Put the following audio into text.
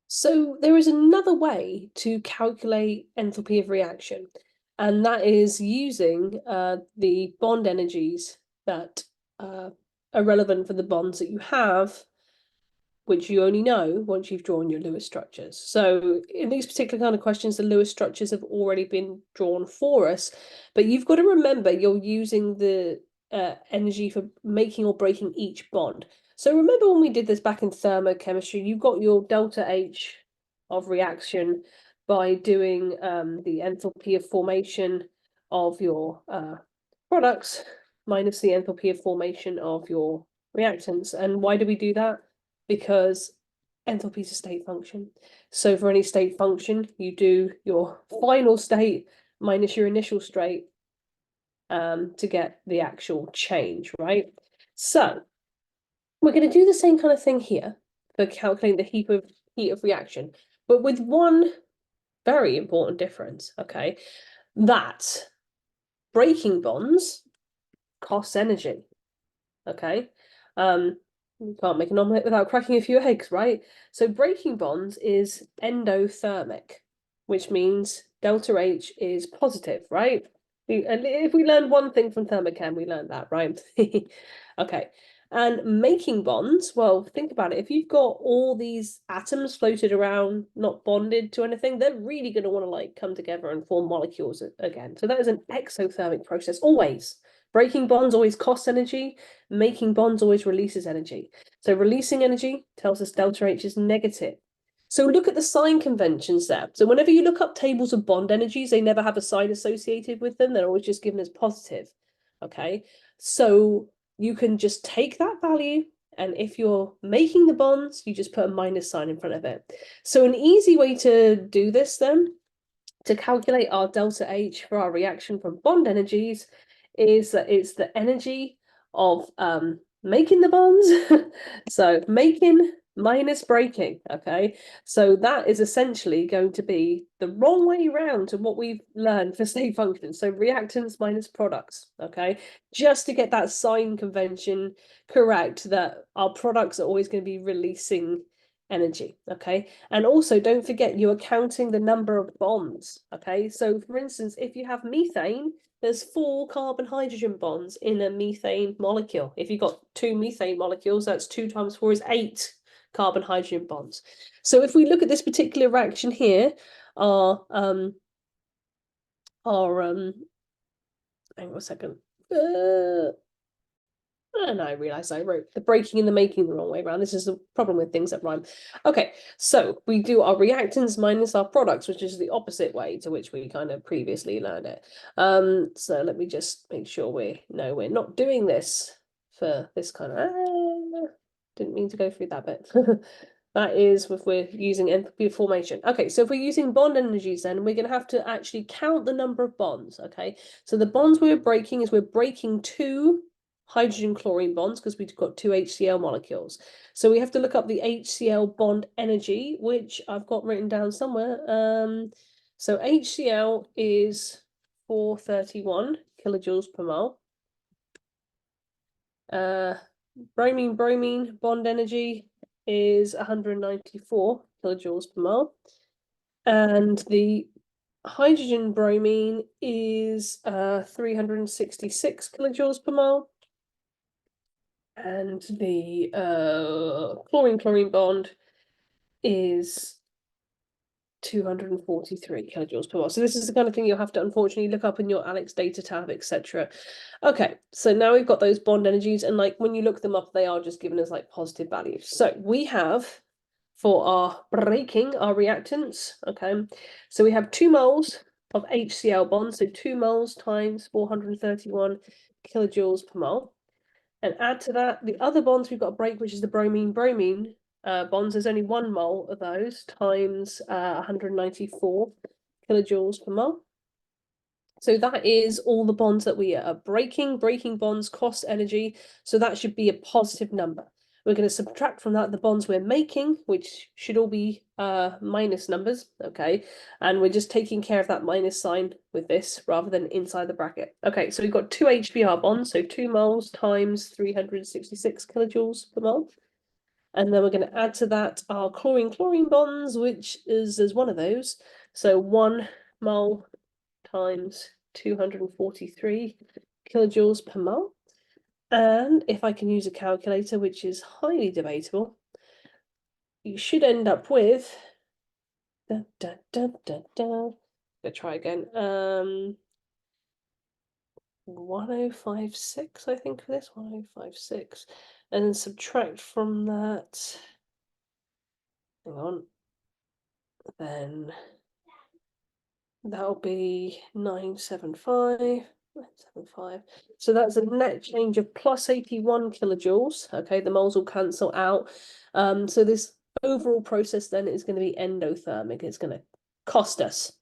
So there is another way to calculate enthalpy of reaction, and that is using the bond energies that are relevant for the bonds that you have, which you only know once you've drawn your Lewis structures. So in these particular kind of questions, the Lewis structures have already been drawn for us, but you've got to remember you're using the energy for making or breaking each bond. So remember when we did this back in thermochemistry, you got your delta H of reaction by doing the enthalpy of formation of your products minus the enthalpy of formation of your reactants. And why do we do that? Because enthalpy is a state function. So for any state function, you do your final state minus your initial state to get the actual change, right? So we're going to do the same kind of thing here for calculating the heat of reaction, but with one very important difference, okay? That breaking bonds cost energy, okay? You can't make an omelette without cracking a few eggs, right? So breaking bonds is endothermic, which means delta H is positive, right? And if we learned one thing from thermochem, we learned that, right? Okay. And making bonds, well, think about it. If you've got all these atoms floated around, not bonded to anything, they're really going to want to like come together and form molecules again. So that is an exothermic process, always. Breaking bonds always costs energy. Making bonds always releases energy. So releasing energy tells us delta H is negative. So look at the sign conventions there. So whenever you look up tables of bond energies, they never have a sign associated with them. They're always just given as positive. Okay, so you can just take that value, and if you're making the bonds, you just put a minus sign in front of it. So an easy way to do this then, to calculate our delta H for our reaction from bond energies, is that it's the energy of making the bonds. So making minus breaking, okay? So that is essentially going to be the wrong way around to what we've learned for state functions. So reactants minus products, okay? Just to get that sign convention correct, that our products are always going to be releasing energy, okay? And also don't forget you are counting the number of bonds, okay? So for instance, if you have methane, there's 4 carbon hydrogen bonds in a methane molecule. If you've got 2 methane molecules, that's 2 times 4 is 8 carbon hydrogen bonds. So if we look at this particular reaction here, our hang on a second. And I realized I wrote the breaking and the making the wrong way around. This is the problem with things that rhyme. Okay, so we do our reactants minus our products, which is the opposite way to which we kind of previously learned it. So let me just make sure we're not doing this for this kind of didn't mean to go through that bit. That is if we're using enthalpy of formation. Okay, so if we're using bond energies, then we're going to have to actually count the number of bonds. Okay, so the bonds we're breaking is we're breaking 2 hydrogen chlorine bonds because we've got 2 HCl molecules. So we have to look up the HCl bond energy, which I've got written down somewhere. So HCl is 431 kilojoules per mole. Bromine bond energy is 194 kilojoules per mole. And the hydrogen bromine is 366 kilojoules per mole. And the chlorine bond is 243 kilojoules per mole. So this is the kind of thing you'll have to unfortunately look up in your ALEKS data tab, etc. Okay, so now we've got those bond energies, and like when you look them up, they are just given as like positive values. So we have for our breaking, our reactants, okay, so we have 2 moles of HCl bonds, so 2 moles times 431 kilojoules per mole. And add to that the other bonds we've got to break, which is the bromine-bromine bonds. There's only 1 mole of those times 194 kilojoules per mole. So that is all the bonds that we are breaking. Breaking bonds cost energy, so that should be a positive number. We're going to subtract from that the bonds we're making, which should all be minus numbers, okay? And we're just taking care of that minus sign with this rather than inside the bracket. Okay, so we've got 2 HBr bonds, so 2 moles times 366 kilojoules per mole. And then we're going to add to that our chlorine-chlorine bonds, which is one of those. So 1 mole times 243 kilojoules per mole. And if I can use a calculator, which is highly debatable, you should end up with I'll try again. 1056, I think, for this. 1056. And then subtract from that. Hang on. Then that'll be 975. 975. So that's a net change of plus 81 kilojoules. Okay, the moles will cancel out. So this overall process then is going to be endothermic. It's going to cost us